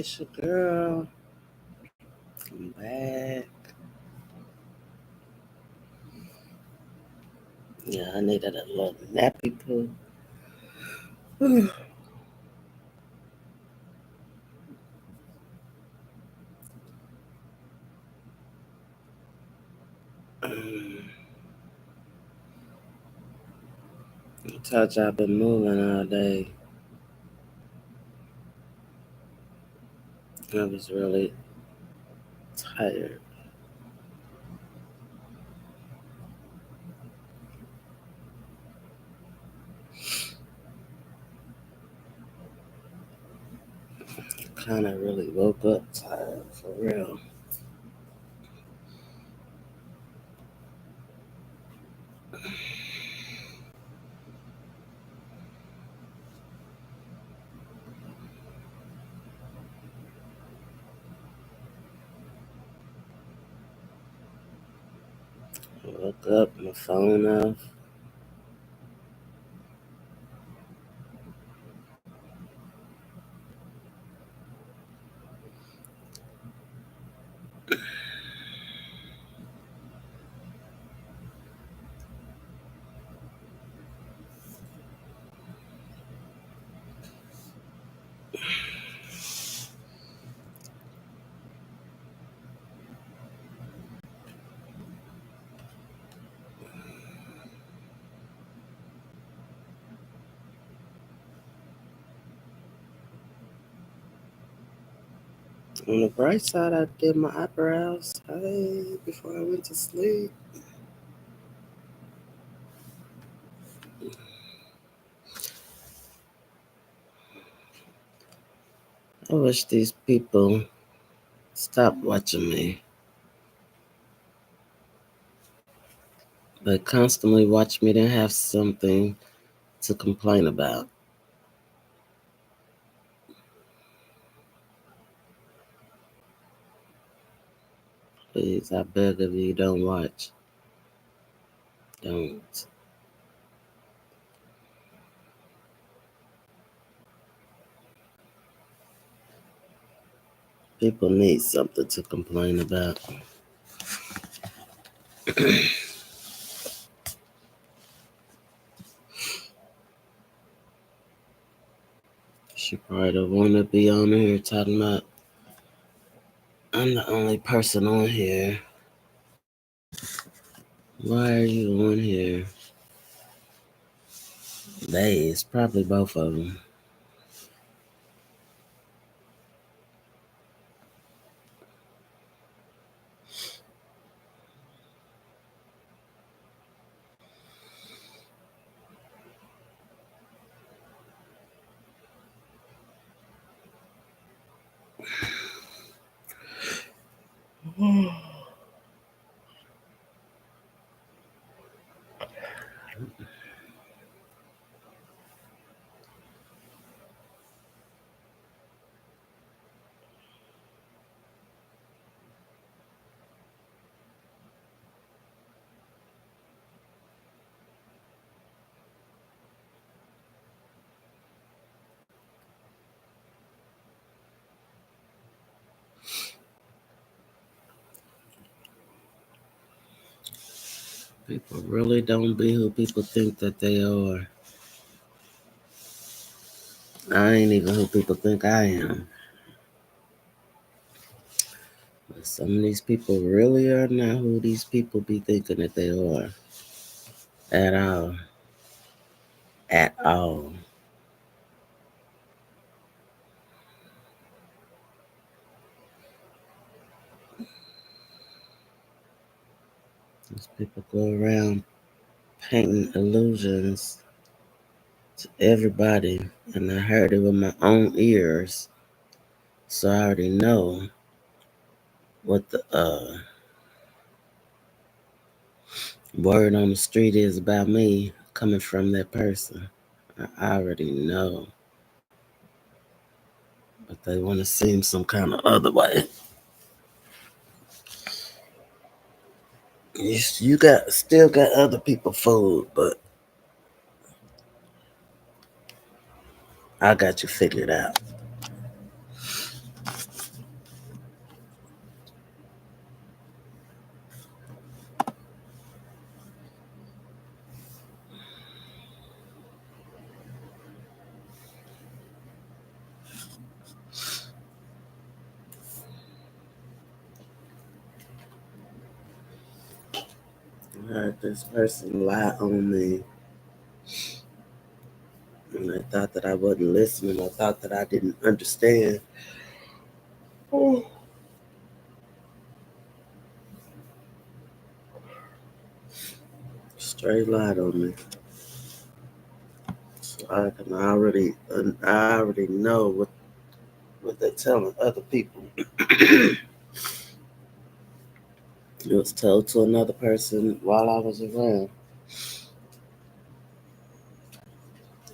it's your girl. I'm back. Yeah, I needed a little nappy poo. I told you I've been moving all day. I was really tired. Kind of really woke up tired, for real. I woke up, my phone off. On the bright side, I did my eyebrows. Hey, before I went to sleep. I wish these people stop watching me. But constantly watch me, then have something to complain about. Please, I beg of you, don't watch. Don't. People need something to complain about. She probably don't want to be on here talking about I'm the only person on here. Why are you on here? They, it's probably both of them. People really don't be who people think that they are. I ain't even who people think I am. But some of these people really are not who these people be thinking that they are. At all. At all. These people go around painting illusions to everybody, and I heard it with my own ears, so I already know what the word on the street is about me coming from that person. I already know, but they want to seem some kind of other way. You got still got other people fooled, but I got you figured out. I heard this person lie on me, and I thought that I wasn't listening. I thought that I didn't understand. Oh. Straight lied on me. So I already know what they're telling other people. It was told to another person while I was around,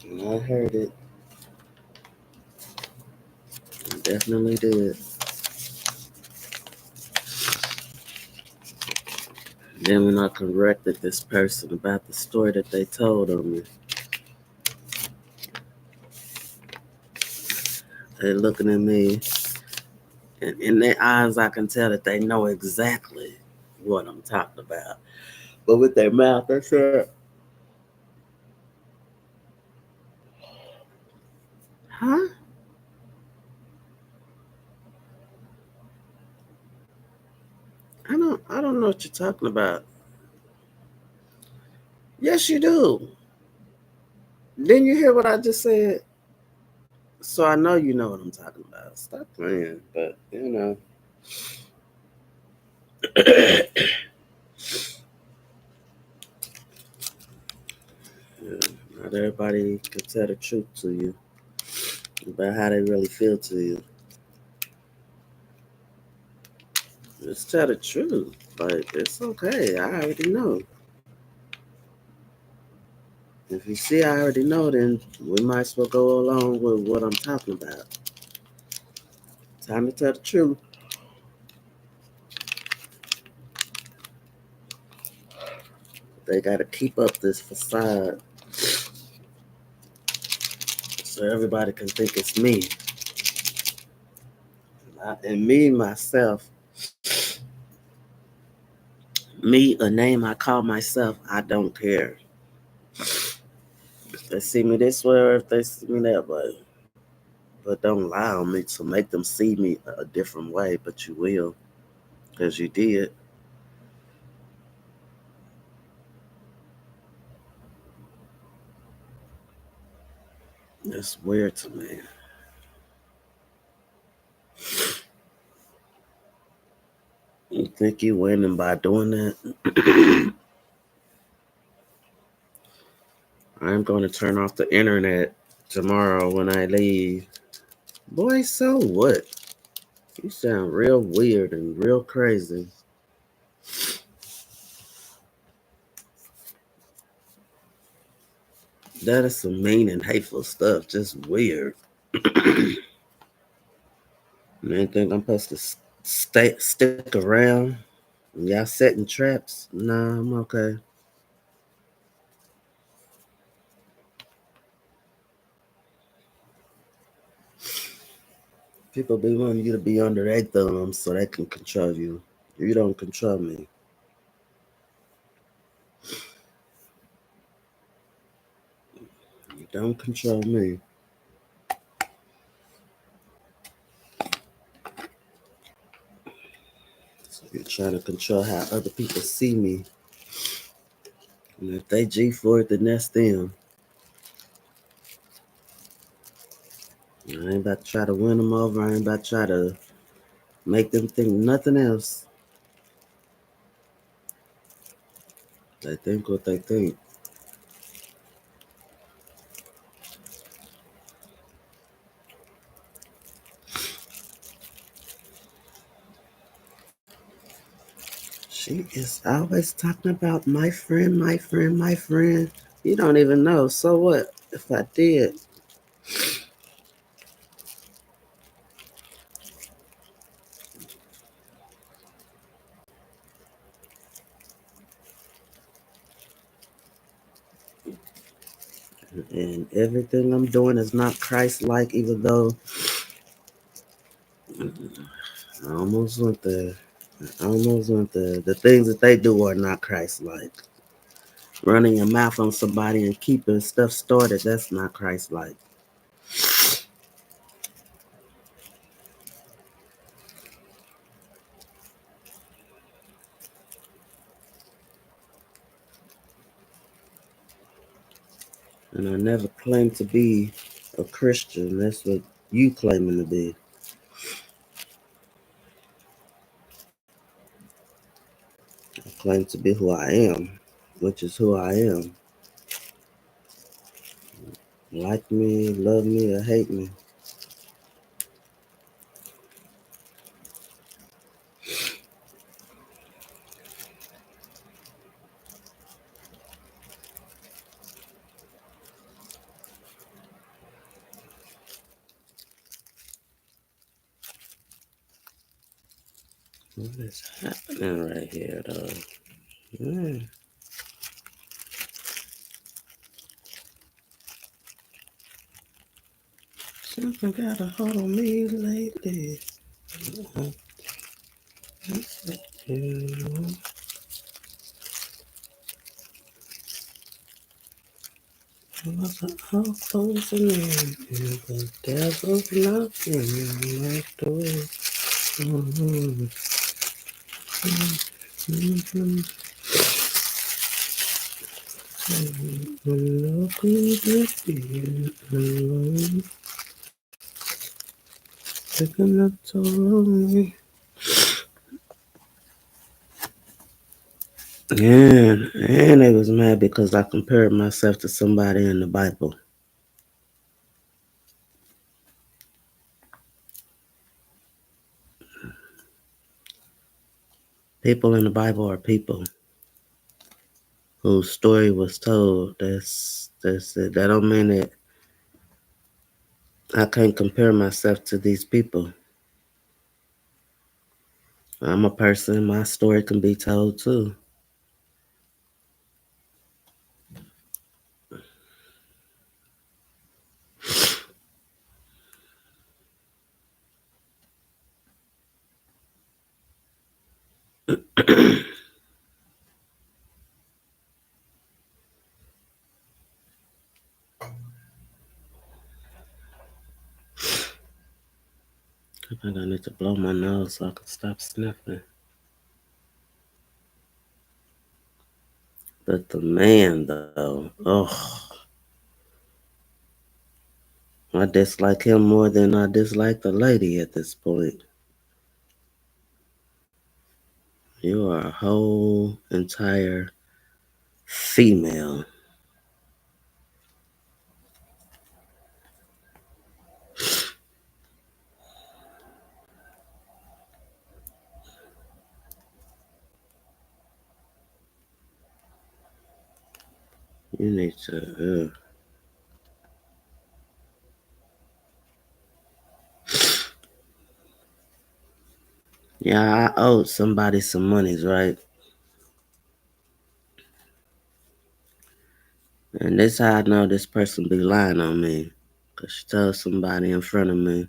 and I heard it. I definitely did. Then when I corrected this person about the story that they told on me, they're looking at me, and in their eyes, I can tell that they know exactly what I'm talking about. But with their mouth, they said, "Huh? I don't know what you're talking about." Yes, you do. Didn't you hear what I just said? So I know you know what I'm talking about. Stop playing. But yeah, not everybody can tell the truth to you about how they really feel to you. Just tell the truth. Like, it's okay. I already know. If you see I already know, then we might as well go along with what I'm talking about. Time to tell the truth. They got to keep up this facade so everybody can think it's me. And me, myself, me, a name I call myself, I don't care. If they see me this way or if they see me that way. But don't lie on me to make them see me a different way, but you will, because you did. It's weird to me. You think you winning by doing that? I'm going to turn off the internet tomorrow when I leave. Boy, so what? You sound real weird and real crazy. That is some mean and hateful stuff. Just weird. Man, think I'm supposed to stick around? Y'all setting traps? Nah, I'm okay. People be wanting you to be under their thumb so they can control you. You don't control me. You don't control me. So you're trying to control how other people see me. And if they G for it, then that's them. I ain't about to try to win them over. I ain't about to try to make them think nothing else. They think what they think. She is always talking about my friend, my friend, my friend. You don't even know. So what if I did? And everything I'm doing is not Christ like, even though I almost went there. I almost went there. The things that they do are not Christ like. Running your mouth on somebody and keeping stuff started, that's not Christ like. And I never claimed to be a Christian. That's what you claiming to be. I claim to be who I am, which is who I am. Like me, love me, or hate me. What is happening right here, though? Man, something got a hold on me lately. You was all closing in, and the devil's knocking on my door. Mhm. Mhm. Look who's being alone, taking up so long. And they was mad because I compared myself to somebody in the Bible. People in the Bible are people whose story was told. That's it. That don't mean that I can't compare myself to these people. I'm a person. My story can be told too. I think I need to blow my nose so I can stop sniffing. But the man, though, oh, I dislike him more than I dislike the lady at this point. You are a whole entire female. You need to. Yeah, I owed somebody some monies, right? And this how I know this person be lying on me. Cause she told somebody in front of me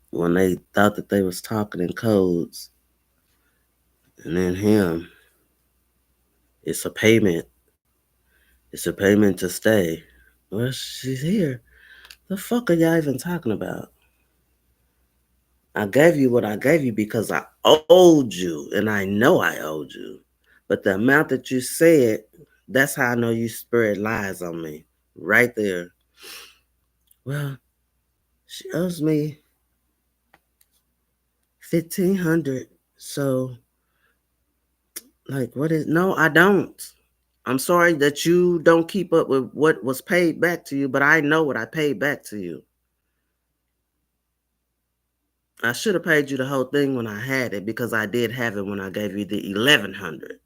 when they thought that they was talking in codes, and then him, it's a payment. It's a payment to stay. Well, she's here. The fuck are y'all even talking about? I gave you what I gave you because I owed you, and I know I owed you. But the amount that you said, that's how I know you spread lies on me. Right there. Well, she owes me 1,500. So, like, what is? No, I don't. I'm sorry that you don't keep up with what was paid back to you, but I know what I paid back to you. I should have paid you the whole thing when I had it because I did have it when I gave you the 1,100.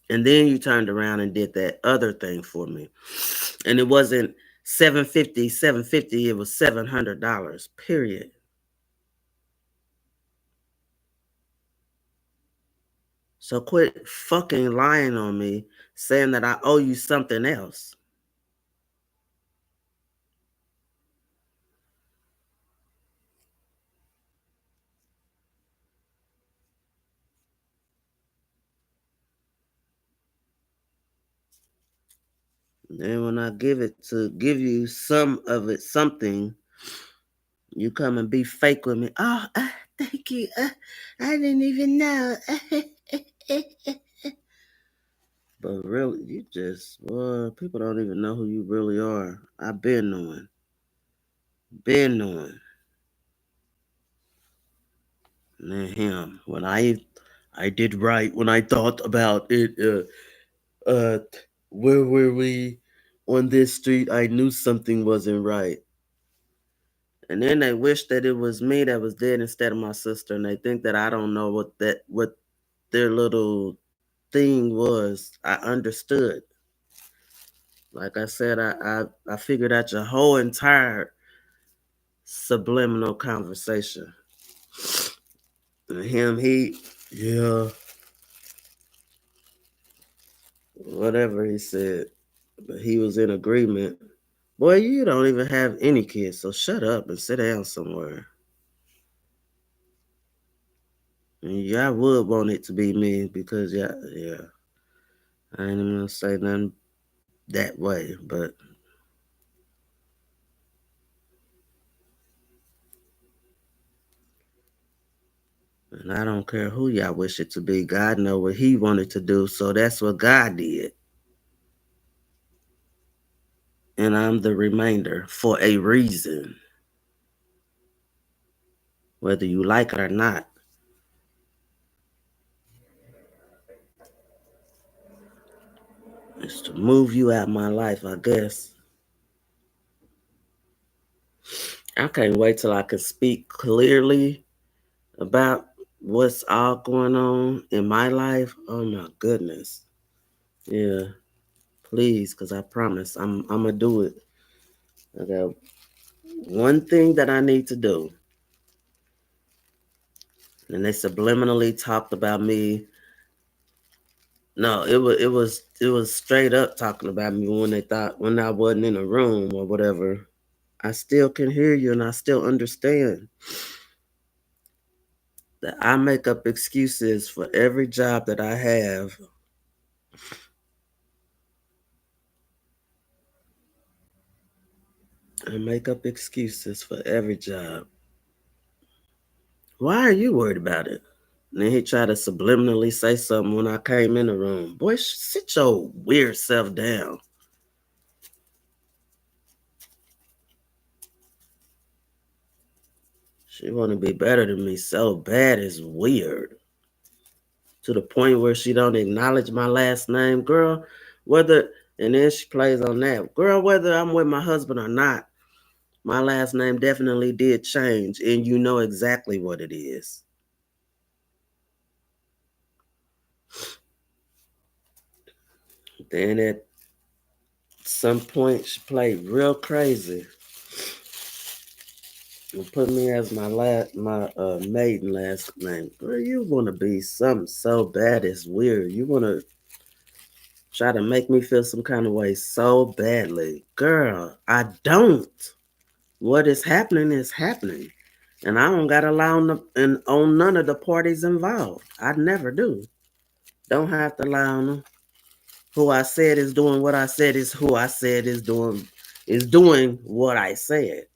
And then you turned around and did that other thing for me. And it wasn't 750, it was $700, period. So quit fucking lying on me, saying that I owe you something else. And when I give you some of it, something, you come and be fake with me. Oh, thank you. I didn't even know. But really, you just, well, people don't even know who you really are. I've been knowing. Been knowing. And then him. When I did right when I thought about it, uh, where were we on this street? I knew something wasn't right. And then they wish that it was me that was dead instead of my sister, and they think that I don't know what their little thing was. I understood. Like I said, I figured out your whole entire subliminal conversation. And him, yeah, whatever he said, but he was in agreement. Boy, you don't even have any kids, so shut up and sit down somewhere. And yeah, I would want it to be me because yeah, I ain't even gonna say nothing that way, but and I don't care who y'all wish it to be. God know what He wanted to do, so that's what God did, and I'm the remainder for a reason, whether you like it or not. It's to move you out my life, I guess. I can't wait till I can speak clearly about what's all going on in my life. Oh my goodness. Yeah, please, because I promise I'm gonna do it. I got one thing that I need to do. And they subliminally talked about me. No, it was straight up talking about me when they thought when I wasn't in a room or whatever. I still can hear you and I still understand that I make up excuses for every job that I have. I make up excuses for every job. Why are you worried about it? And then he tried to subliminally say something when I came in the room. Boy, sit your weird self down. She want to be better than me so bad it's weird. To the point where she don't acknowledge my last name, girl. Whether and then she plays on that, girl. Whether I'm with my husband or not, my last name definitely did change, and you know exactly what it is. Then at some point, she played real crazy and put me as my maiden last name. Girl, you want to be something so bad it's weird. You want to try to make me feel some kind of way so badly, girl. I don't. What is happening is happening. And I don't got to lie on none of the parties involved. I never do. Don't have to lie on them. Who I said is doing what I said is who I said is doing what I said.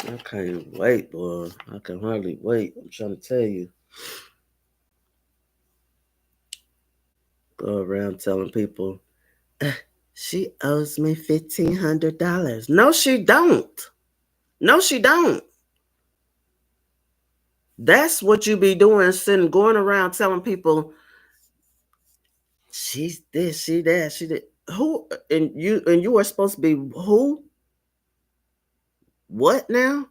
I can't wait, boy. I can hardly wait. I'm trying to tell you. Go around telling people, she owes me $1,500. No, she don't. No, she don't. That's what you be doing, sitting going around telling people she's this, she that, she did. Who and you are supposed to be who? What now?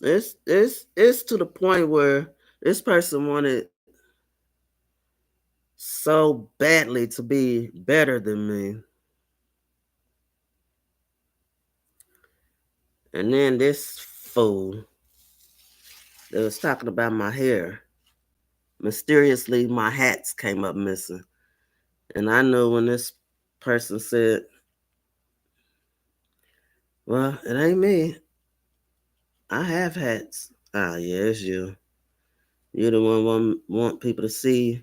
It's to the point where this person wanted so badly to be better than me. And then this fool that was talking about my hair. Mysteriously, my hats came up missing. And I knew when this person said, well, it ain't me. I have hats. Ah, yeah, it's you. You're the one want people to see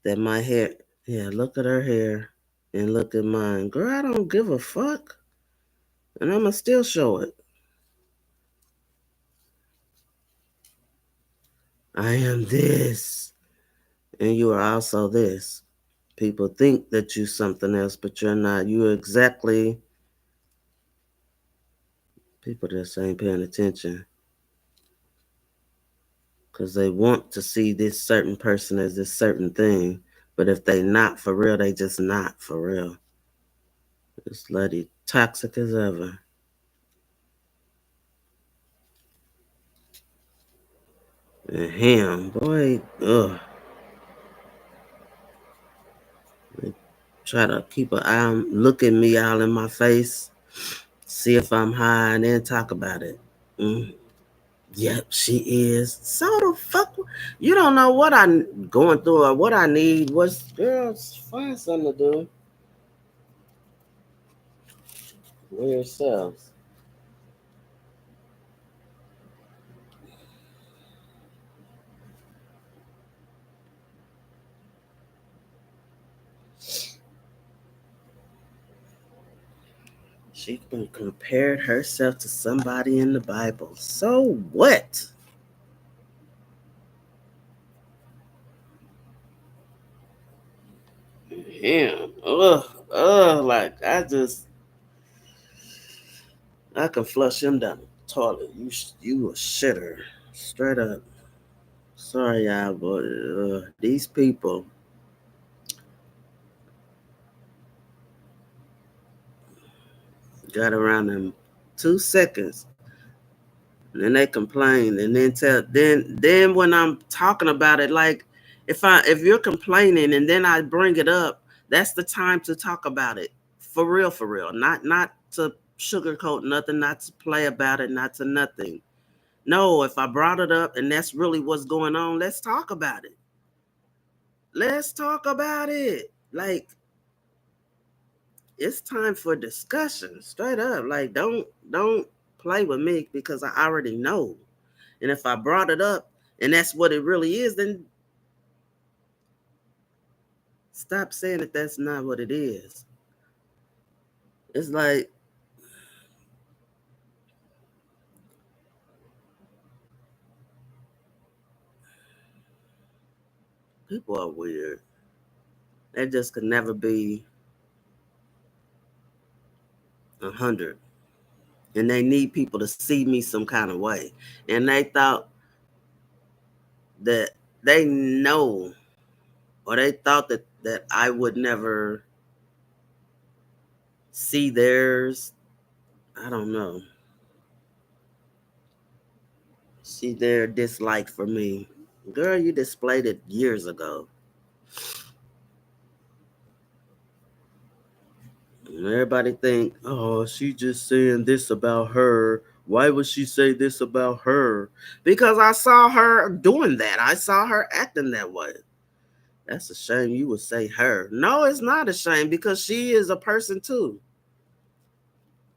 that my hair. Yeah, look at her hair. and look at mine. Girl, I don't give a fuck. And I'ma still show it. I am this. And you are also this. People think that you're something else, but you're not. You're exactly people just ain't paying attention. Because they want to see this certain person as this certain thing. But if they not for real, they just not for real. It's bloody toxic as ever. And him, boy, ugh. They try to keep an eye on, look at me all in my face, see if I'm high, and then talk about it. Yep, she is. So the fuck, you don't know what I'm going through or what I need. What's girls find something to do. Weird selves. She compared herself to somebody in the Bible. So what? Him. Like I can flush him down the toilet. You a shitter. Straight up. Sorry, y'all, but these people got around them 2 seconds. And then they complain and then then when I'm talking about it, like if you're complaining and then I bring it up, that's the time to talk about it. For real, for real. Not to sugarcoat nothing, not to play about it, not to nothing. No, if I brought it up and that's really what's going on, let's talk about it. Let's talk about it. Like it's time for discussion. Straight up. Like don't play with me because I already know. And if I brought it up and that's what it really is, then stop saying that that's not what it is. It's like people are weird. They just could never be 100. And they need people to see me some kind of way. And they thought that they know, or they thought that I would never see theirs. I don't know. See their dislike for me. Girl, you displayed it years ago. And everybody think, oh, she just saying this about her. Why would she say this about her? Because I saw her doing that. I saw her acting that way. That's a shame you would say her. No, it's not a shame because she is a person too.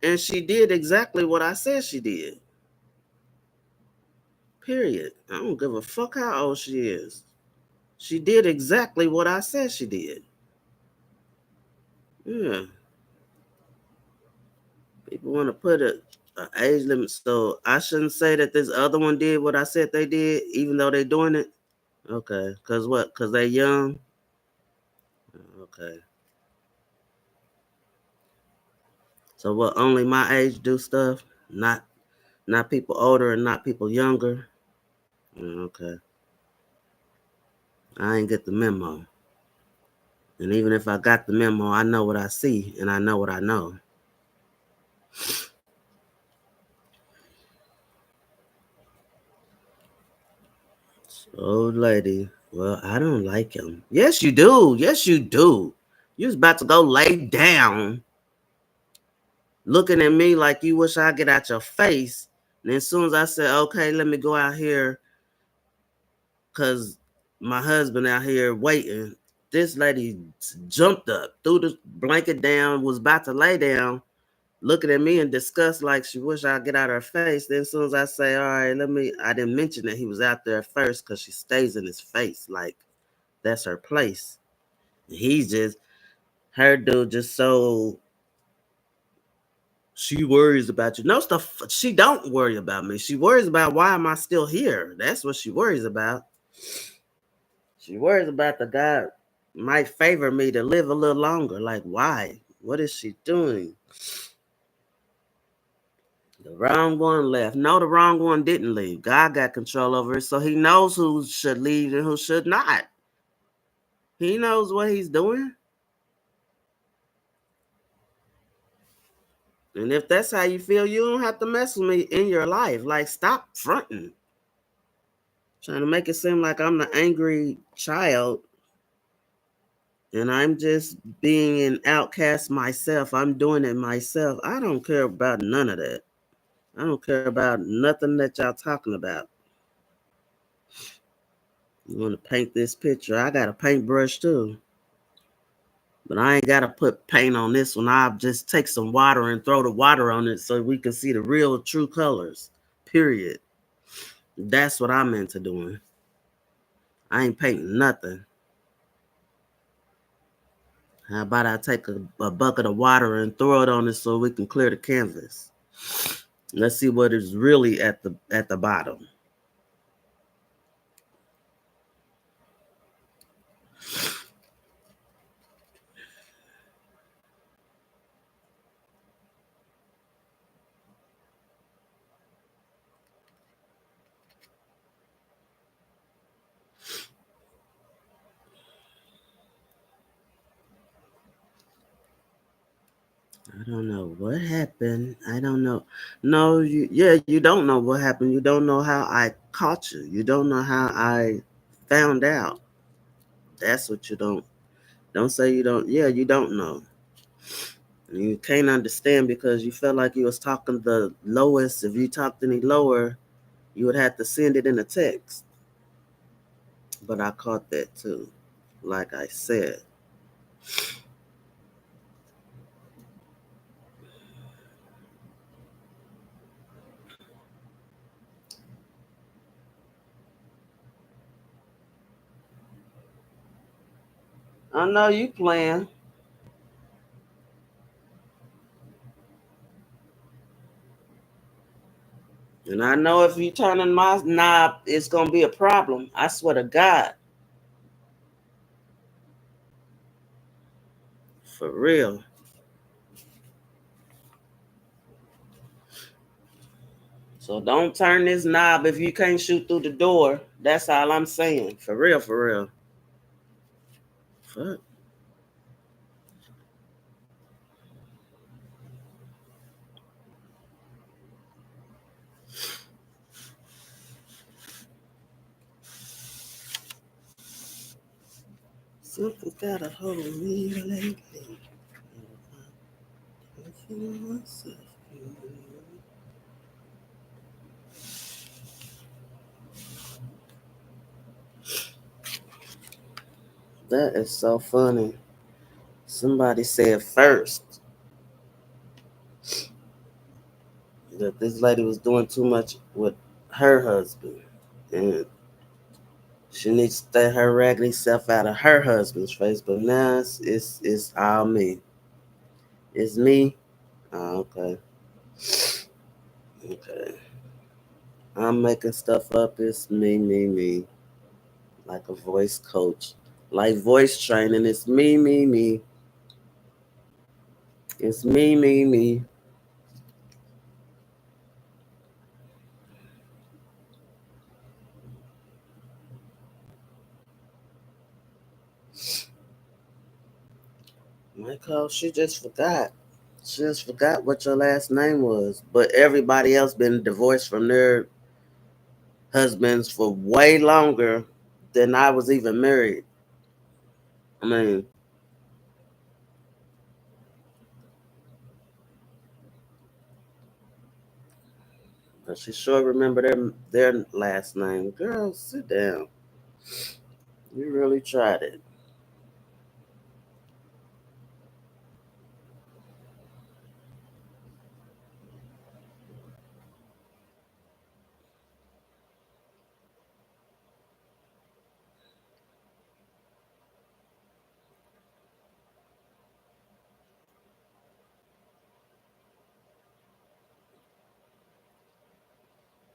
And she did exactly what I said she did. Period. I don't give a fuck how old she is. She did exactly what I said she did. Yeah. People want to put a age limit. So I shouldn't say that this other one did what I said they did, even though they're doing it. Okay. Cause what? Cause they young. Okay. So what? Only my age do stuff. Not people older and not people younger. Okay. I ain't get the memo. And even if I got the memo, I know what I see and I know what I know. Old lady. Well, I don't like him. Yes, you do. Yes, you do. You was about to go lay down, looking at me like you wish I get out your face. And as soon as I said, okay, let me go out here, cause my husband out here waiting, this lady jumped up, threw the blanket down, was about to lay down, looking at me in disgust like she wish I'd get out of her face. Then as soon as I say, all right, I didn't mention that he was out there first because she stays in his face like that's her place. He's just Her dude just so she worries about you. No stuff. She don't worry about me. She worries about why am I still here. That's what she worries about. She worries about the guy might favor me to live a little longer. Like why? What is she doing? The wrong one left. No, the wrong one didn't leave. God got control over it, so he knows who should leave and who should not. He knows what he's doing. And if that's how you feel, you don't have to mess with me in your life. Like, stop fronting. Trying to make it seem like I'm the angry child and I'm just being an outcast myself. I'm doing it myself. I don't care about none of that. I don't care about nothing that y'all talking about. You want to paint this picture? I got a paintbrush too. But I ain't got to put paint on this one. I'll just take some water and throw the water on it so we can see the real true colors. Period. That's what I'm into doing. I ain't painting nothing. How about I take a bucket of water and throw it on it so we can clear the canvas? Let's see what is really at the bottom. I don't know what happened. I don't know. No, you don't know what happened. You don't know how I caught you. You don't know how I found out. That's what you don't say you don't. Yeah, you don't know. You can't understand because you felt like you was talking the lowest. If you talked any lower, you would have to send it in a text. But I caught that too. Like I said. I know you playing. And I know if you turning my knob, it's gonna be a problem. I swear to God. For real. So don't turn this knob if you can't shoot through the door. That's all I'm saying. For real, for real. Fuck. Something got a hold of me lately. I'm feeling myself. That is so funny. Somebody said first that this lady was doing too much with her husband. And she needs to stay her raggedy self out of her husband's face. But now it's all me. It's me. Oh, okay. Okay. I'm making stuff up. It's me. Like a voice coach. Like voice training. It's me. It's me. Michael, she just forgot. She just forgot what your last name was. But everybody else been divorced from their husbands for way longer than I was even married. I mean, but she sure remember their last name. Girl, sit down. You really tried it.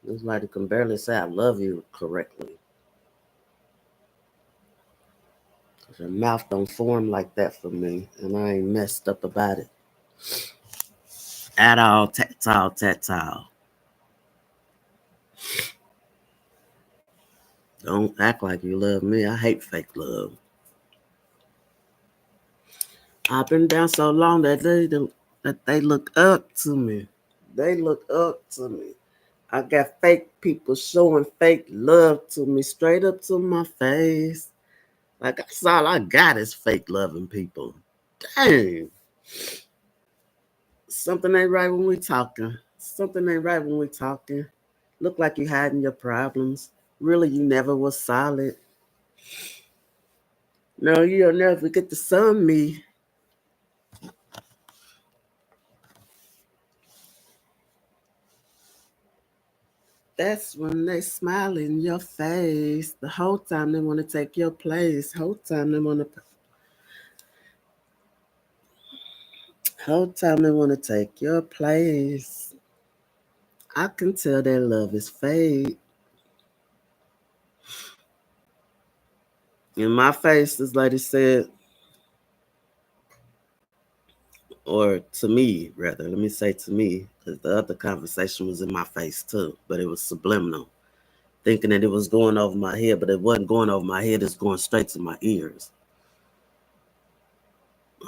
It's like you can barely say I love you correctly. Your mouth don't form like that for me, and I ain't messed up about it at all. Tactile, tactile. Don't act like you love me. I hate fake love. I've been down so long that they look up to me. They look up to me. I got fake people showing fake love to me straight up to my face. Like that's all I got is fake loving people. Dang. Something ain't right when we talking. Something ain't right when we talking. Look like you hiding your problems. Really, you never was solid. No, you'll never get to sun me. That's when they smile in your face. The whole time they want to take your place. Whole time they want to take your place. I can tell their love is fake. In my face, this lady said, or to me, rather, let me say to me, because the other conversation was in my face too, but it was subliminal, thinking that it was going over my head, but it wasn't going over my head, it's going straight to my ears.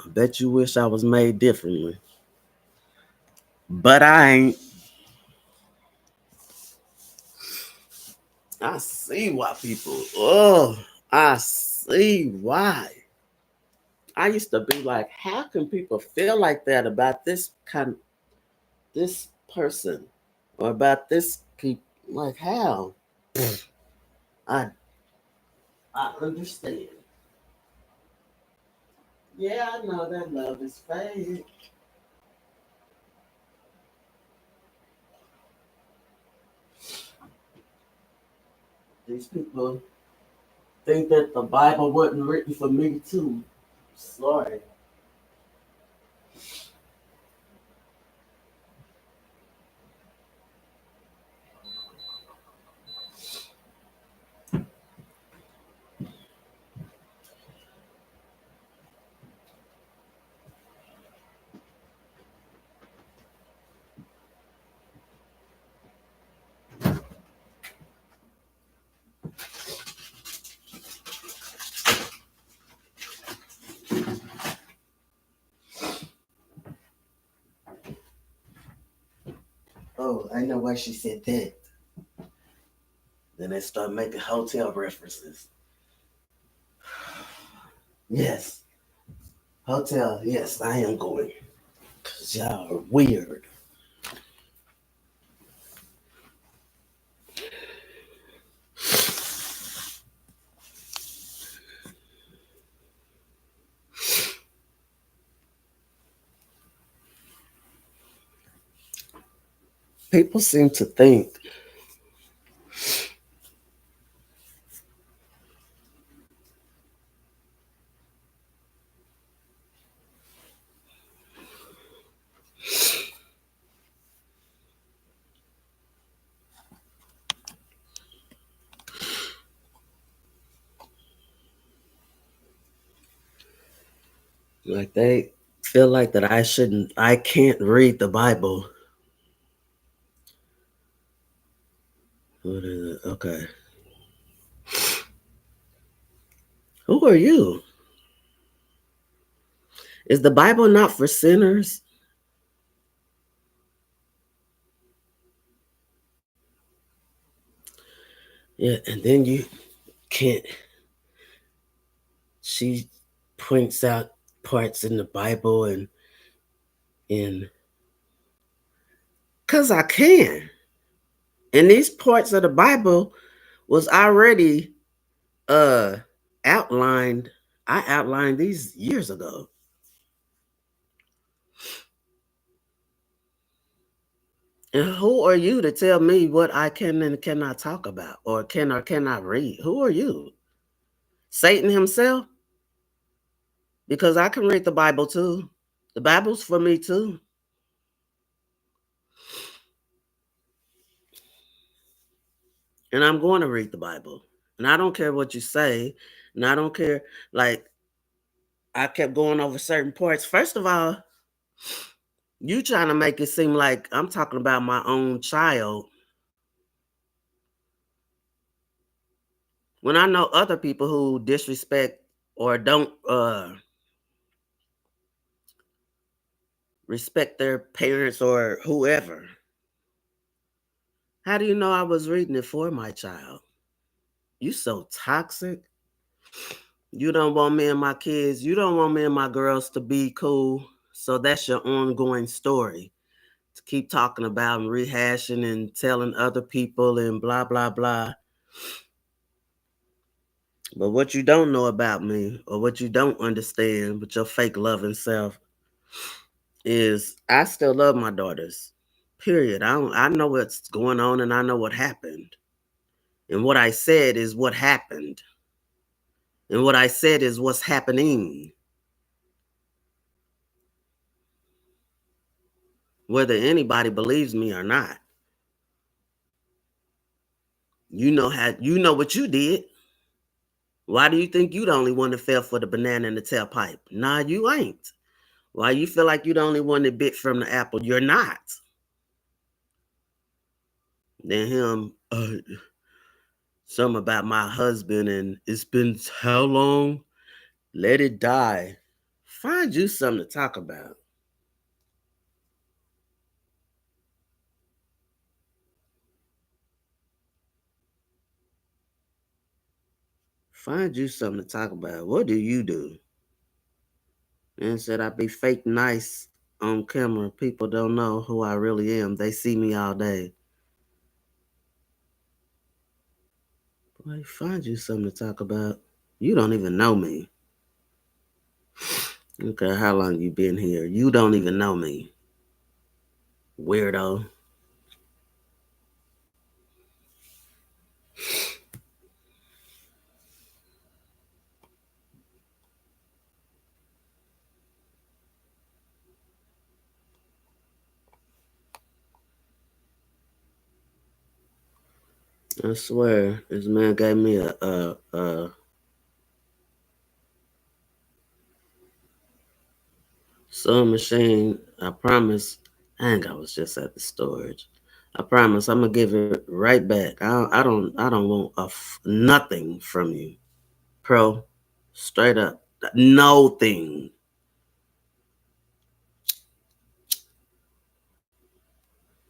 I bet you wish I was made differently. But I ain't. I see why people, I see why. I used to be like, how can people feel like that about this person or about this people? Like how? I I understand. Yeah, I know that love is fake. These people think that the Bible wasn't written for me too. Sorry. Oh, I know why she said that. Then they start making hotel references. Yes, hotel. Yes, I am going. Cause y'all are weird. People seem to think like they feel like that I can't read the Bible. What is it? Okay. Who are you? Is the Bible not for sinners? Yeah, and then you can't. She points out parts in the Bible and because I can. And these parts of the Bible was already uh outlined. I outlined these years ago. And who are you to tell me what I can and cannot talk about or cannot read? Who are you? Satan himself? Because I can read the Bible too. The Bible's for me too. And I'm going to read the Bible. And I don't care what you say. And I don't care. Like, I kept going over certain parts. First of all, you trying to make it seem like I'm talking about my own child when I know other people who disrespect or don't respect their parents or whoever. How do you know I was reading it for my child? You so toxic. You don't want me and my kids, you don't want me and my girls to be cool. So that's your ongoing story. To keep talking about and rehashing and telling other people and blah, blah, blah. But what you don't know about me or what you don't understand with your fake loving self is I still love my daughters. Period. I know what's going on and I know what happened. And what I said is what happened. And what I said is what's happening. Whether anybody believes me or not. You know what you did. Why do you think you the only one that fell for the banana in the tailpipe? Nah, you ain't. Why you feel like you the only one that bit from the apple? You're not. Then him, something about my husband and it's been how long? Let it die. Find you something to talk about. Find you something to talk about. What do you do? And said I be fake nice on camera. People don't know who I really am. They see me all day. Boy, find you something to talk about. You don't even know me. Okay, how long you been here? You don't even know me. Weirdo. I swear, this man gave me a sewing machine. I promise. Dang, I was just at the storage. I promise I'm gonna give it right back. I don't want nothing from you, pro. Straight up, no thing.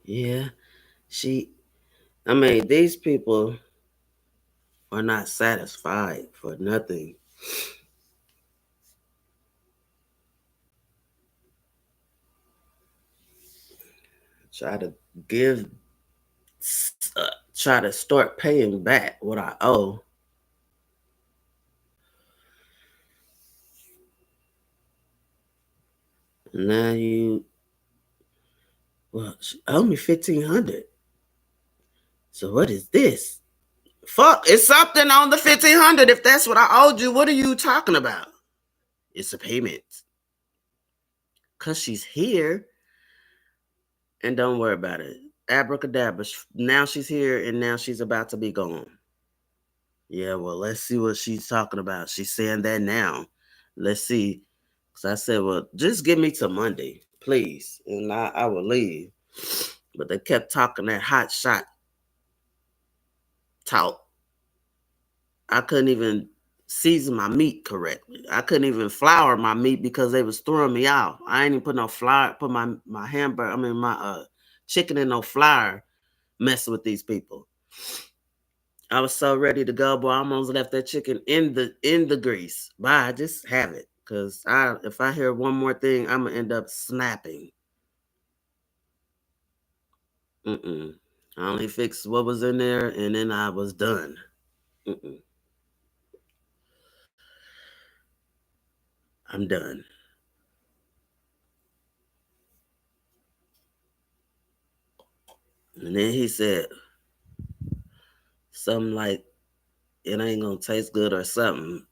Yeah, she. I mean, these people are not satisfied for nothing. Try to give, try to start paying back what I owe. Now you, well, she owe me 1,500. So what is this? Fuck, it's something on the 1,500. If that's what I owed you, what are you talking about? It's a payment. Cause she's here, and don't worry about it. Abracadabra. Now she's here, and now she's about to be gone. Yeah, well, let's see what she's talking about. She's saying that now. Let's see. Cause I said, well, just give me till Monday, please, and I will leave. But they kept talking that hot shot talk. I couldn't even season my meat correctly. I couldn't even flour my meat because they was throwing me off. I ain't even put no flour, put my hamburger, I mean my chicken in no flour messing with these people. I was so ready to go, boy. I almost left that chicken in the grease. Bye, just have it. Cause if I hear one more thing, I'm gonna end up snapping. Mm-mm. I only fixed what was in there and then I was done. Mm-mm. I'm done. And then he said something like, it ain't gonna taste good or something.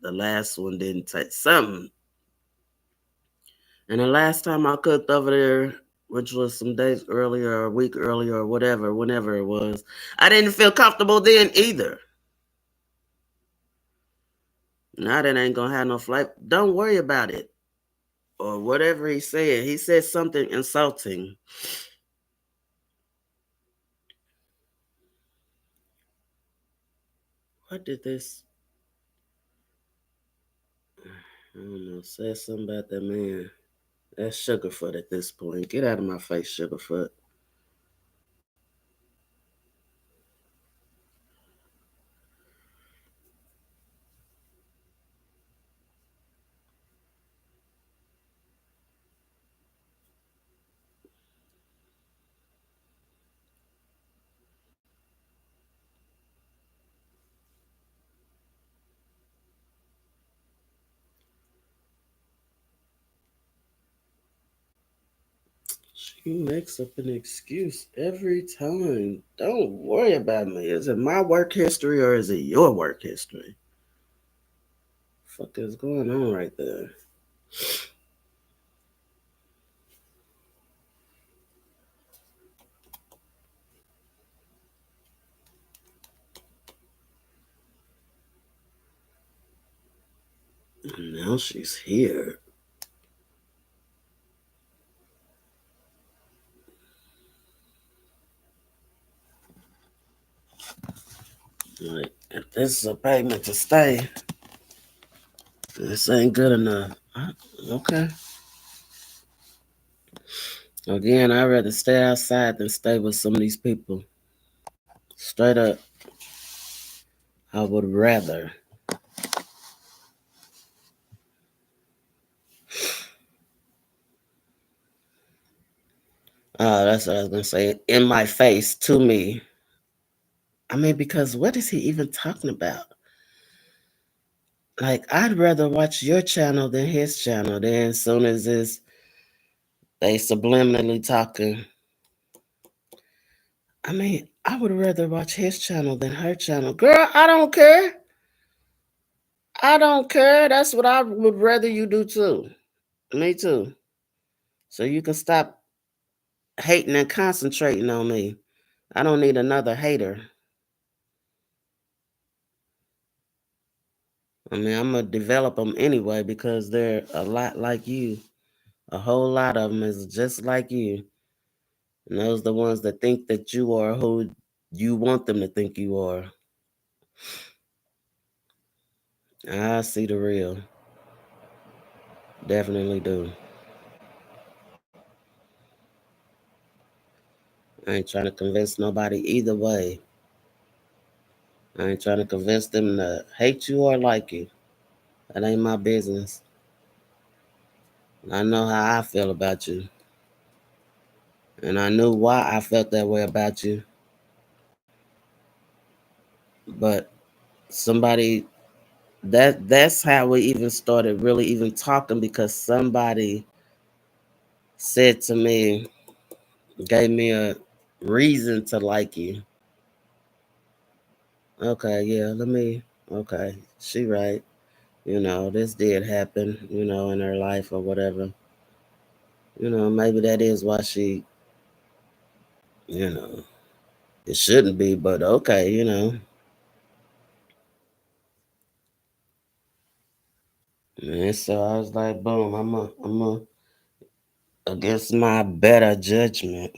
The last one didn't taste something. And the last time I cooked over there, which was some days earlier or a week earlier or whatever, whenever it was, I didn't feel comfortable then either. Now that ain't gonna have no flight. Don't worry about it. Or whatever he said. He said something insulting. What did this? I don't know. Said something about that man. That's Sugarfoot at this point. Get out of my face, Sugarfoot. She makes up an excuse every time. Don't worry about me. Is it my work history or is it your work history? Fuck is going on right there? And now she's here. Like, if this is a payment to stay, this ain't good enough. Okay. Again, I'd rather stay outside than stay with some of these people. Straight up, I would rather. That's what I was gonna say. In my face to me. I mean, because what is he even talking about? Like, I'd rather watch your channel than his channel. Then, as soon as they subliminally talking. I mean, I would rather watch his channel than her channel. Girl, I don't care. I don't care. That's what I would rather you do too. Me too. So you can stop hating and concentrating on me. I don't need another hater. I mean, I'm going to develop them anyway because they're a lot like you. A whole lot of them is just like you. And those are the ones that think that you are who you want them to think you are. I see the real. Definitely do. I ain't trying to convince nobody either way. I ain't trying to convince them to hate you or like you. That ain't my business. I know how I feel about you. And I knew why I felt that way about you. But somebody that's how we even started really even talking because somebody said to me, gave me a reason to like you. Okay, yeah, okay, she right. This did happen, in her life or whatever. Maybe that is why she, you know, it shouldn't be, but okay. And so I was like, boom, I'm against my better judgment.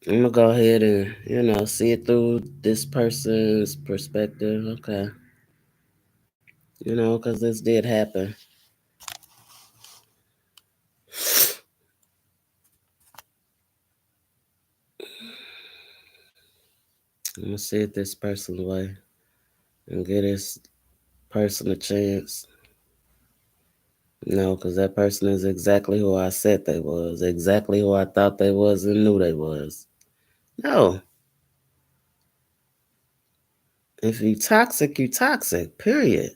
I'm gonna go ahead and, see it through this person's perspective. Okay. Because this did happen. I'm gonna see it this person's way and give this person a chance. No, because that person is exactly who I said they was, exactly who I thought they was and knew they was. No. If you toxic, you toxic. Period.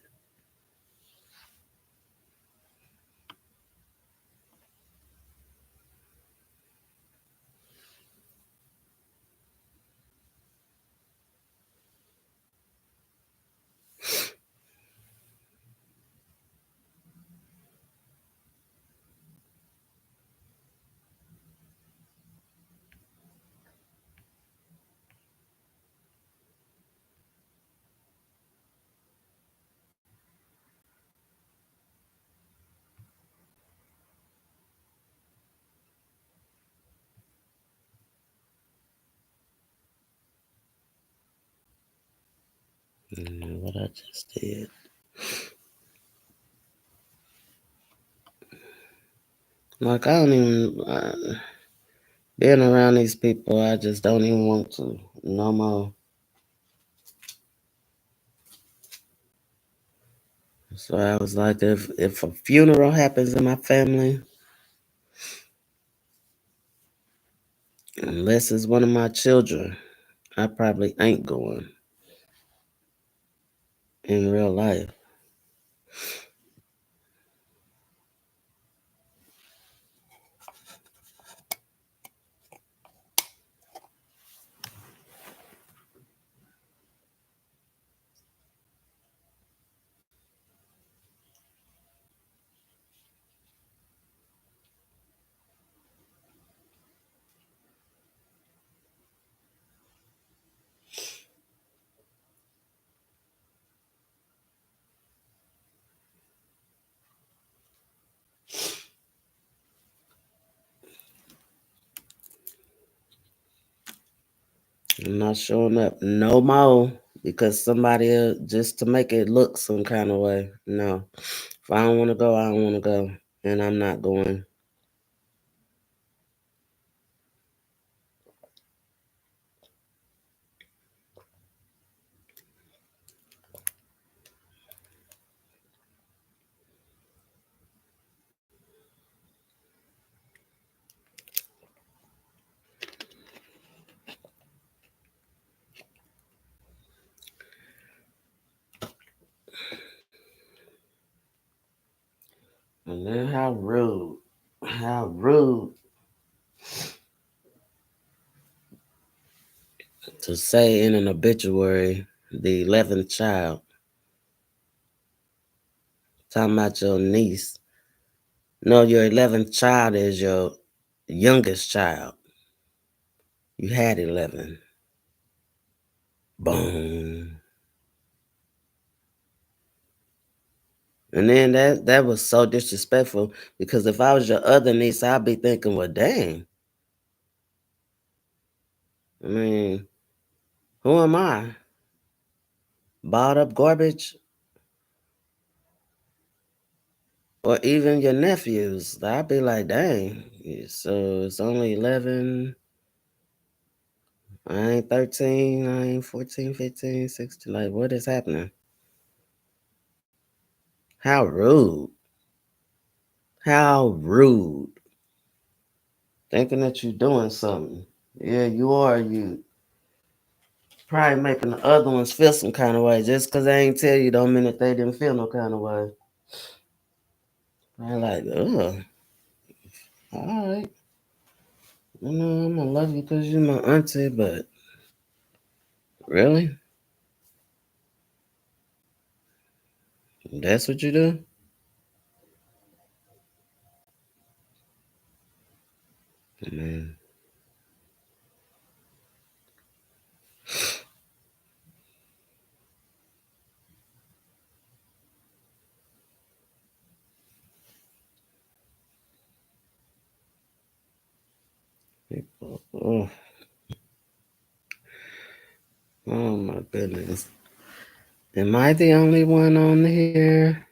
What I just did. Like, I don't even, being around these people, I just don't even want to no more. So I was like, if a funeral happens in my family, unless it's one of my children, I probably ain't going in real life. I'm not showing up no more because somebody just to make it look some kind of way. No, if I don't want to go, I don't want to go, and I'm not going. And then how rude to say in an obituary the 11th child, talking about your niece. No, your 11th child is your youngest child. You had 11. Boom. And then that was so disrespectful because if I was your other niece, I'd be thinking, well, dang. I mean, who am I? Bought up garbage? Or even your nephews? I'd be like, dang. So it's only 11. I ain't 13. I ain't 14, 15, 16. Like, what is happening? How rude. How rude. Thinking that you're doing something. Yeah, you are. You probably making the other ones feel some kind of way. Just because they ain't tell you don't mean that they didn't feel no kind of way. I'm like, ugh, all right. You know, I'm gonna love you because you're my auntie, but really? That's what you do? Man, people, oh my goodness. Am I the only one on here?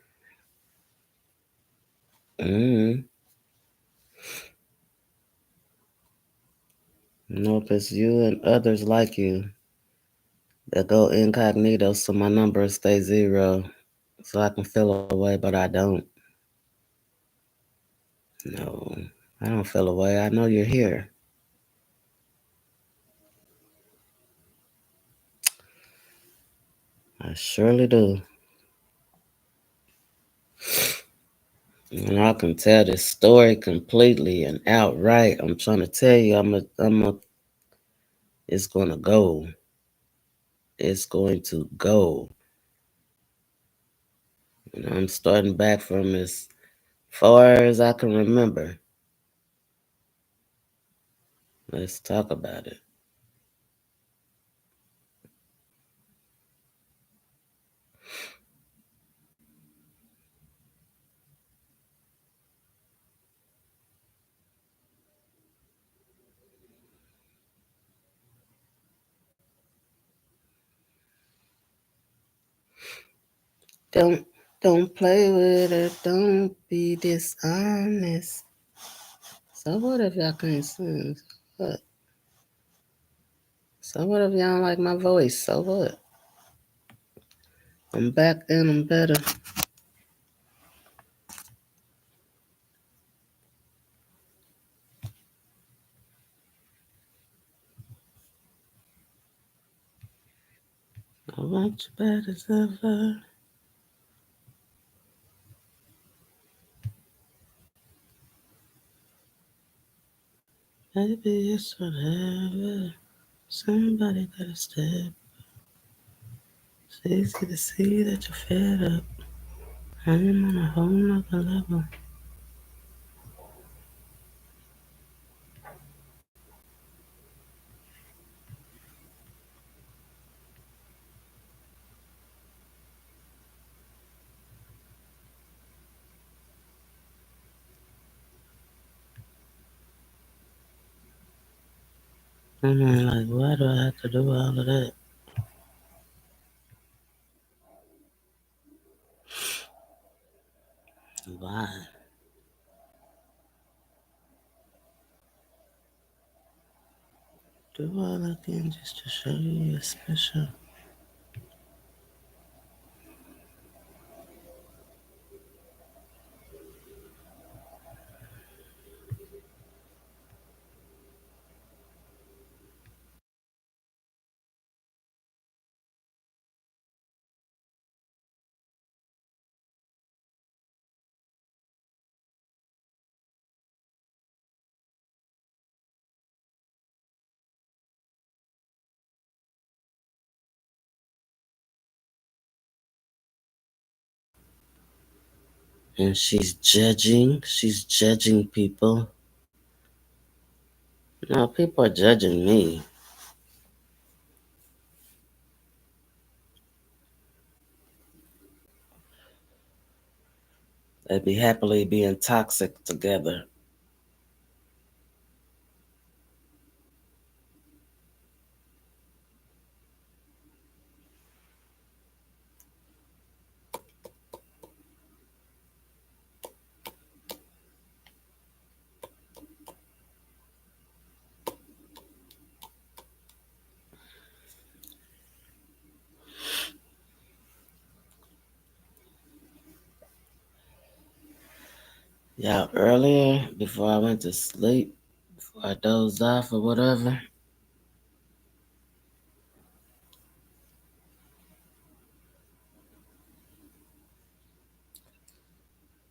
Mm. Nope, it's you and others like you that go incognito so my number stays zero so I can feel away, but I don't. No, I don't feel away. I know you're here. I surely do. And I can tell this story completely and outright. I'm trying to tell you, it's gonna go. It's going to go. And I'm starting back from as far as I can remember. Let's talk about it. Don't don't play with her. Don't be dishonest. So what if y'all can't sing? What? So what if y'all don't like my voice? So what? I'm back and I'm better. I want you bad as ever. Maybe it's whatever. Somebody gotta step. It's easy to see that you're fed up. I'm on a whole nother level. I mean, like, why do I have to do all of that? Why? Do all again just to show you you're special. And she's judging. She's judging people. No, people are judging me. They'd be happily being toxic together. Yeah, earlier, before I went to sleep, before I dozed off or whatever,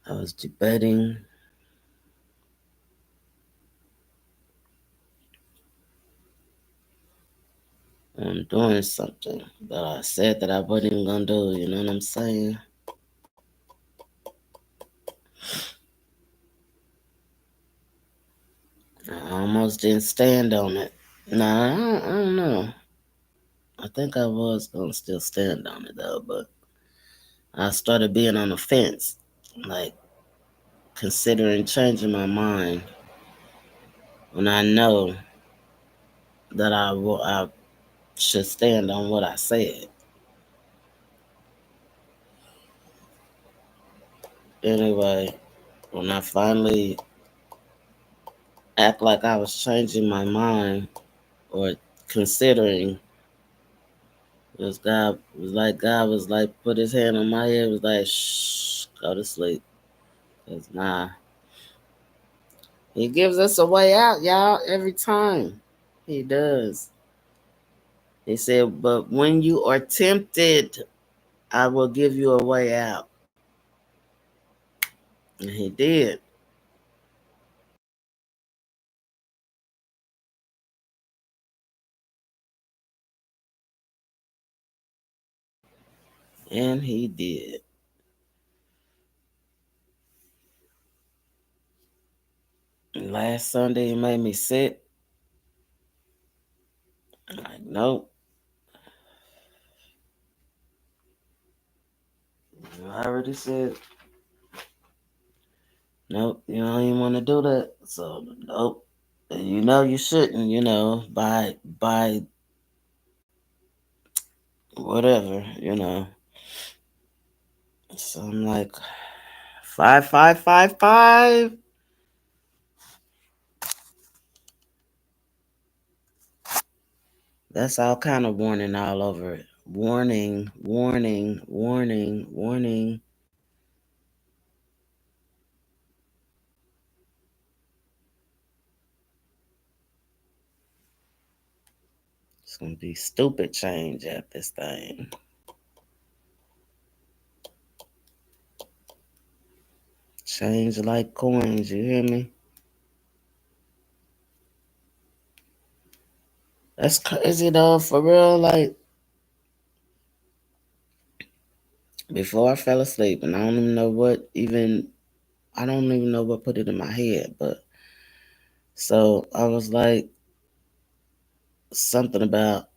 I was debating on doing something that I said that I wasn't even gonna do. You know what I'm saying? I almost didn't stand on it. Nah, I don't know. I think I was gonna still stand on it though, but I started being on the fence, like considering changing my mind when I know that I should stand on what I said. Anyway, when I finally act like I was changing my mind or considering, God was like put his hand on my head, was like, shh, go to sleep. Cause nah, he gives us a way out, y'all, every time. He does. He said, but when you are tempted, I will give you a way out. And he did. And he did. Last Sunday, he made me sick. I'm like, nope. I already said, nope, you don't even want to do that. So, nope. And you know you shouldn't, by whatever. So I'm like, 5555. That's all kind of warning all over it. Warning, warning, warning, warning. It's gonna be stupid change at this thing. Change like coins, you hear me? That's crazy though, for real. Like, before I fell asleep, and I don't even know what put it in my head, but so I was like, something about,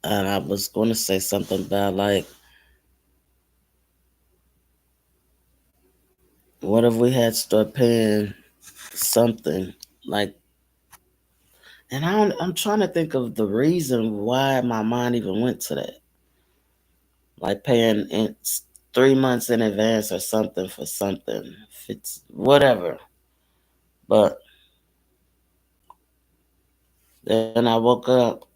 and I was going to say something about, like, what if we had to start paying something, like, and I'm trying to think of the reason why my mind even went to that, like paying in 3 months in advance or something for something, if it's whatever. But then I woke up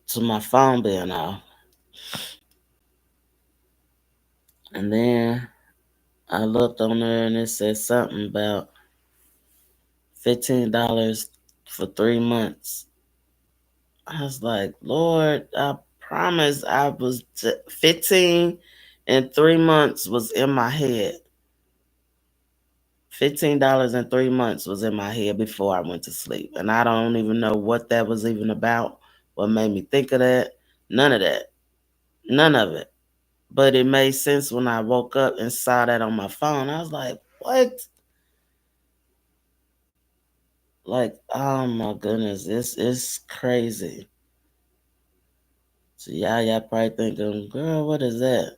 to my phone being off, and then I looked on there and it said something about $15 for 3 months. I was like, Lord, I promise 15 and 3 months was in my head. $15 in 3 months was in my head before I went to sleep. And I don't even know what that was even about, what made me think of that. None of that. None of it. But it made sense when I woke up and saw that on my phone. I was like, what? Like, oh my goodness, it's crazy. So y'all probably thinking, girl, what is that?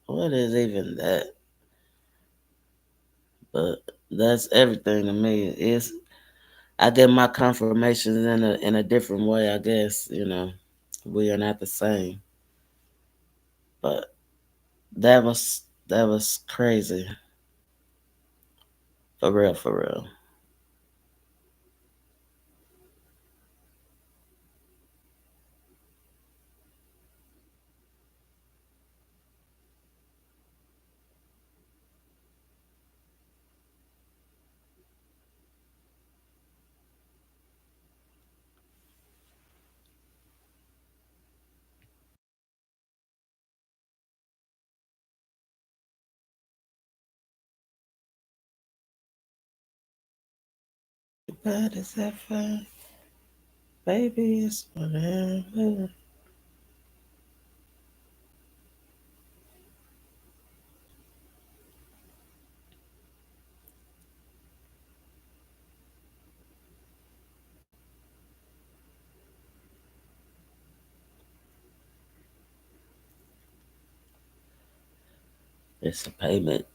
What is even that? But that's everything to me. It's I get my confirmations in a different way, I guess, We are not the same. But that was crazy. For real, for real. But is that fine? Baby, it's whatever. It's a payment.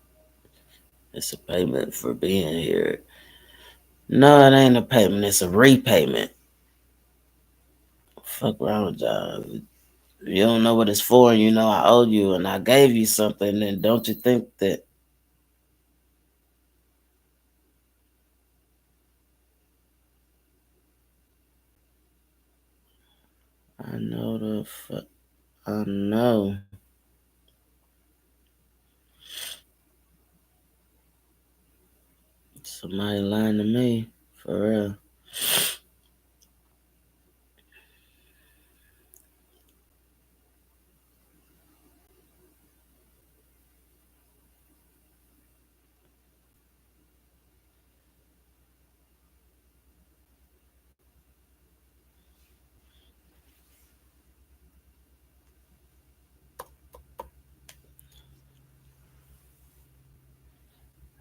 It's a payment for being here. No, it ain't a payment. It's a repayment. Fuck around with y'all. You don't know what it's for, and you know I owe you, and I gave you something. Then don't you think that I know the fuck? I know somebody lying to me for real.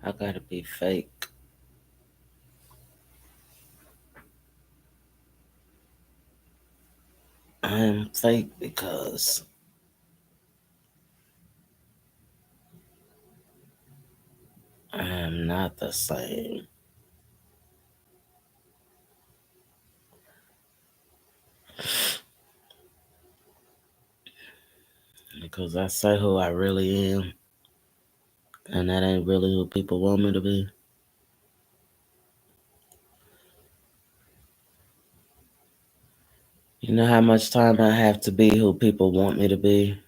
I gotta be fake. I am fake because I am not the same. because I say who I really am, and that ain't really who people want me to be. You know how much time I have to be who people want me to be?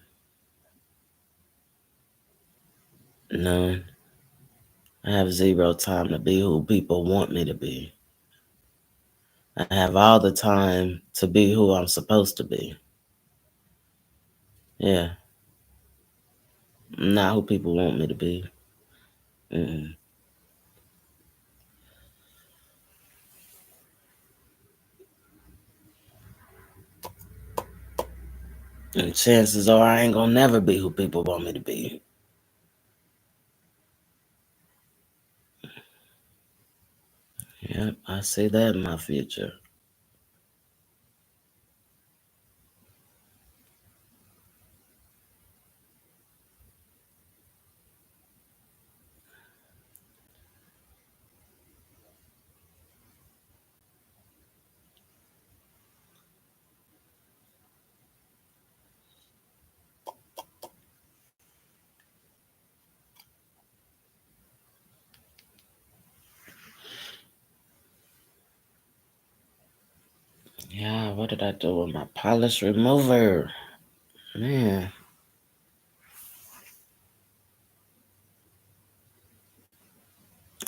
None. I have zero time to be who people want me to be. I have all the time to be who I'm supposed to be. Yeah, not who people want me to be. Mm-mm. And chances are I ain't gonna never be who people want me to be. Yep, I see that in my future. Yeah, what did I do with my polish remover? Man,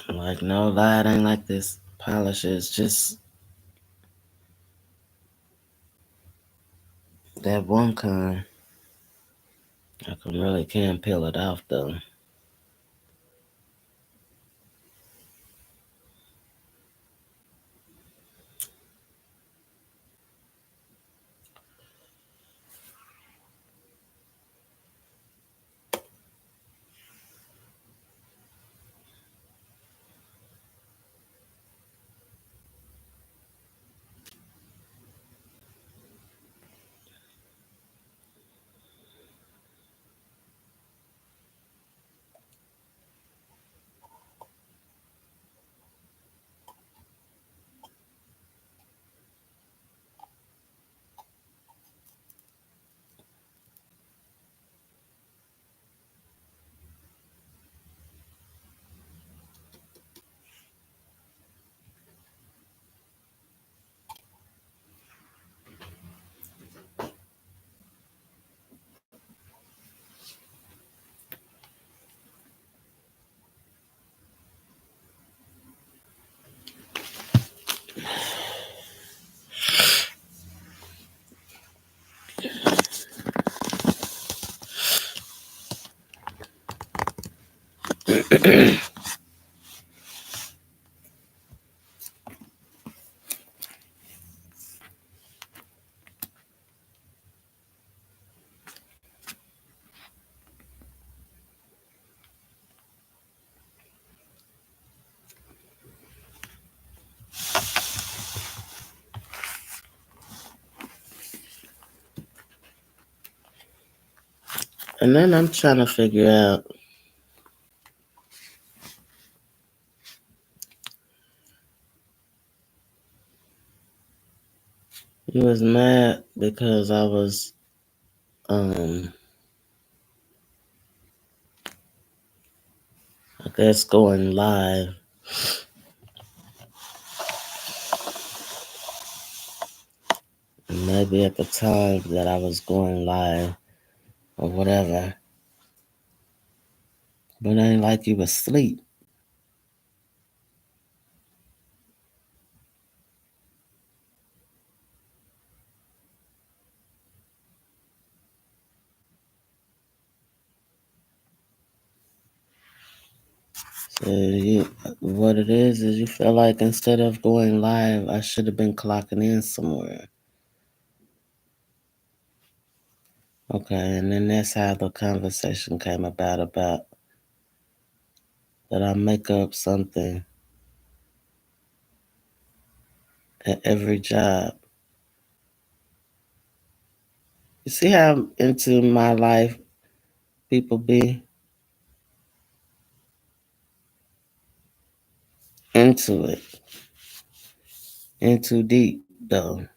like no lie, it ain't like this. Polish is just that one kind. Really can't peel it off though. And then I'm trying to figure out. You was mad because I was um I guess going live. And maybe at the time that I was going live or whatever. But it ain't like you was asleep. So what it is you feel like instead of going live, I should have been clocking in somewhere. Okay, and then that's how the conversation came about that I make up something at every job. You see how into my life people be into it, into deep though.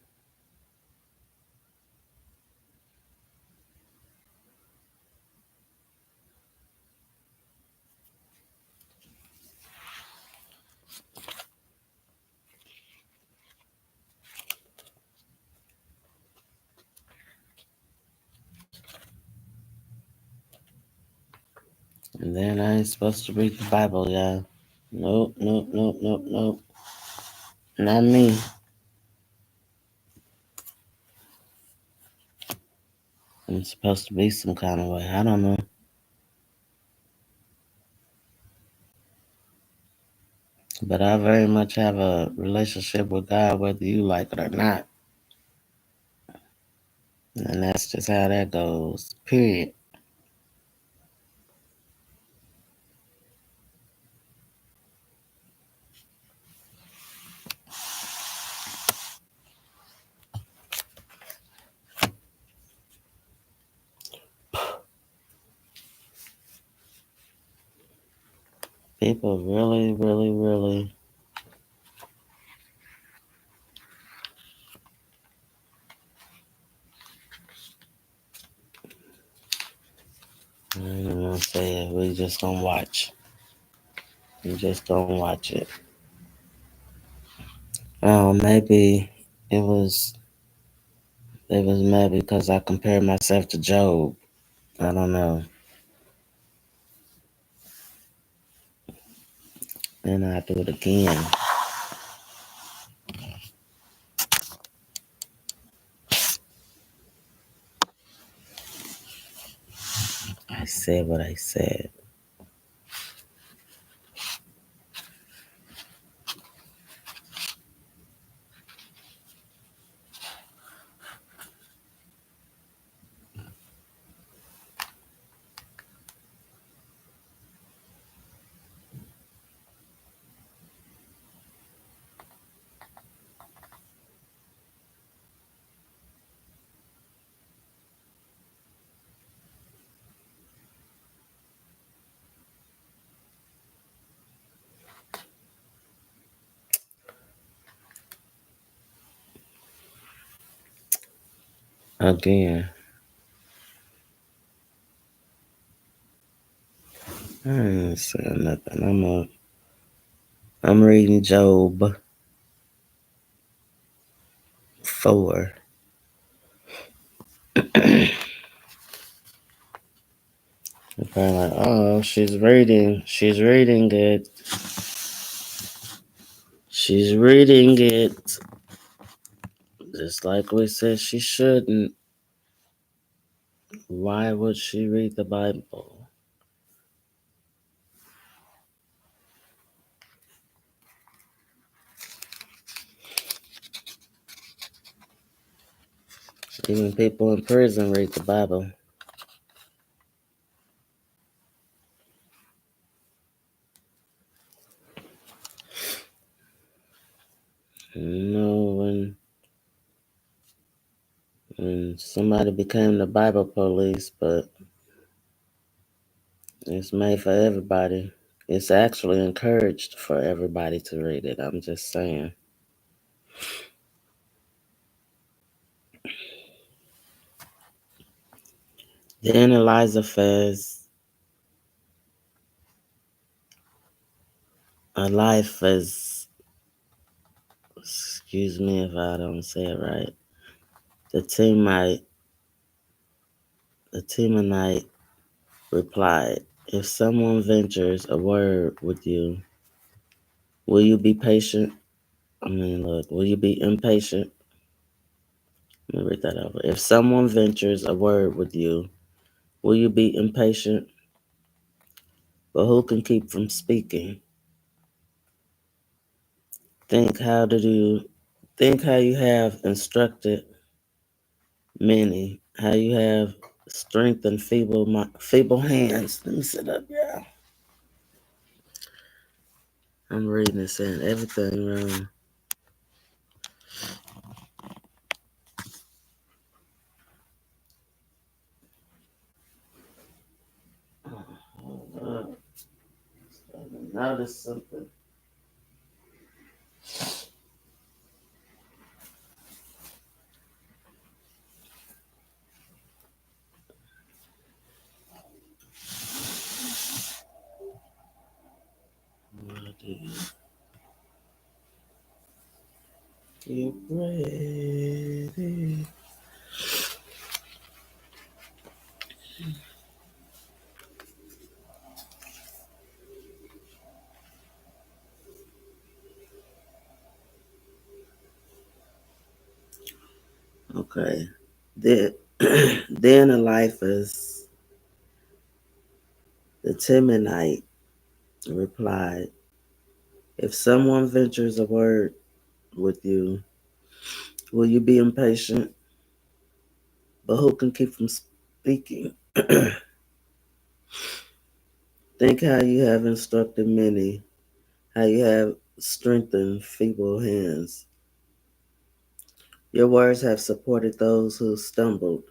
And then I ain't supposed to read the Bible, y'all. Nope, nope, nope, nope, nope. Not me. I'm supposed to be some kind of way. I don't know. But I very much have a relationship with God, whether you like it or not. And that's just how that goes. Period. People really, really, really. I ain't even gonna say it. We just gonna watch. We just gonna watch it. Oh, maybe it was maybe because I compared myself to Job. I don't know. And I do it again. I said what I said. Again. I ain't saying nothing. I'm reading Job 4. They're probably like, oh, she's reading. She's reading it. She's reading it. Just like we said she shouldn't. Why would she read the Bible? Even people in prison read the Bible. You know, when somebody became the Bible police, but it's made for everybody. It's actually encouraged for everybody to read it. I'm just saying. Then Eliza excuse me if I don't say it right. The Temanite replied, if someone ventures a word with you, will you be patient? Will you be impatient? Let me read that over. If someone ventures a word with you, will you be impatient? But who can keep from speaking? Think how you have instructed many, how you have strengthened feeble hands. Let me sit up, yeah. I'm reading and saying everything wrong. Notice something. Get ready. Okay. Then, then Eliphaz the Temanite replied, if someone ventures a word with you, will you be impatient? But who can keep from speaking? Think how you have instructed many, how you have strengthened feeble hands. Your words have supported those who stumbled.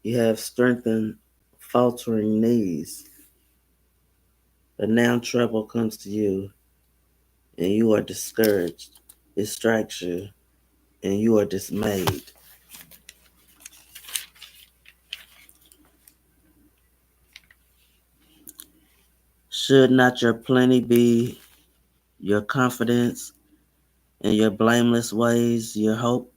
You have strengthened faltering knees. But now trouble comes to you, and you are discouraged. It strikes you, and you are dismayed. Should not your plenty be your confidence, and your blameless ways your hope?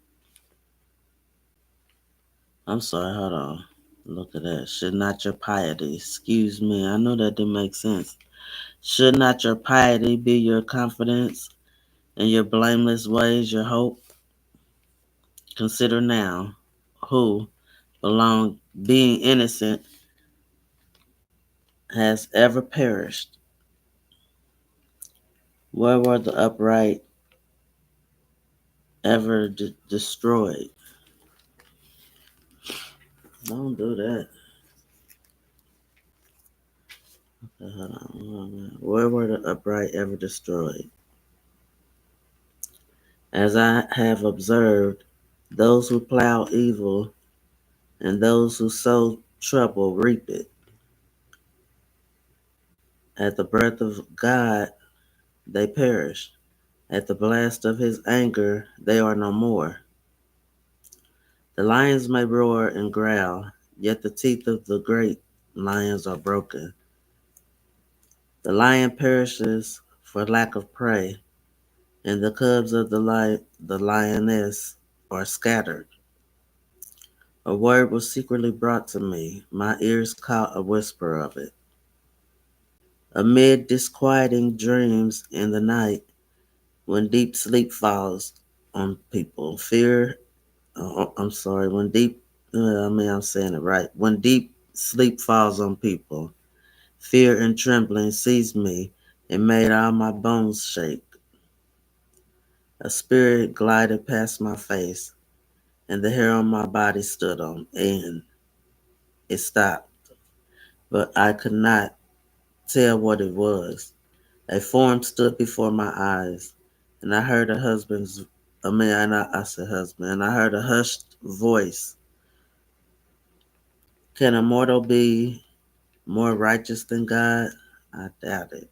I'm sorry, hold on. Look at that. Should not your piety, excuse me, I know that didn't make sense. Should not your piety be your confidence, and your blameless ways your hope? Consider now who, belong being innocent, has ever perished. Where were the upright ever destroyed? Don't do that. Hold on. Where were the upright ever destroyed? As I have observed, those who plow evil and those who sow trouble reap it. At the breath of God, they perish. At the blast of his anger, they are no more. The lions may roar and growl, yet the teeth of the great lions are broken. The lion perishes for lack of prey, and the cubs of the lioness are scattered. A word was secretly brought to me. My ears caught a whisper of it. Amid disquieting dreams in the night, when deep sleep falls on people, I'm saying it right. When deep sleep falls on people, fear and trembling seized me and made all my bones shake. A spirit glided past my face, and the hair on my body stood on end. It stopped, but I could not tell what it was. A form stood before my eyes, and I heard a husband's. I said husband, and I heard a hushed voice. Can a mortal be more righteous than God? I doubt it.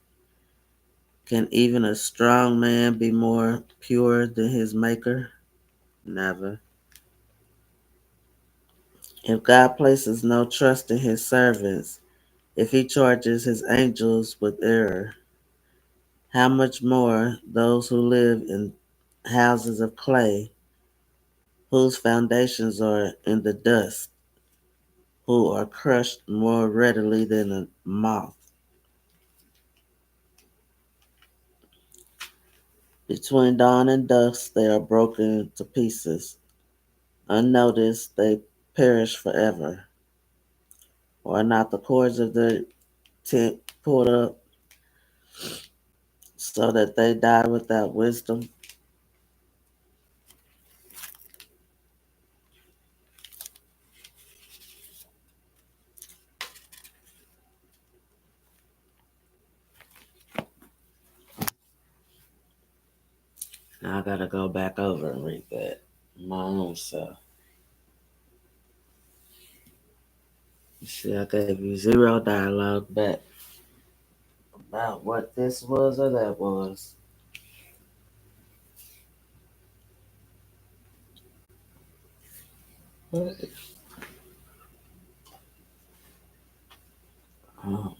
Can even a strong man be more pure than his maker? Never. If God places no trust in his servants, if he charges his angels with error, how much more those who live in houses of clay, whose foundations are in the dust, who are crushed more readily than a moth. Between dawn and dusk they are broken to pieces. Unnoticed they perish forever. Are not the cords of the tent pulled up so that they die without wisdom? Now I gotta go back over and read that my own self. You see, I gave you zero dialogue back about what this was or that was. Oh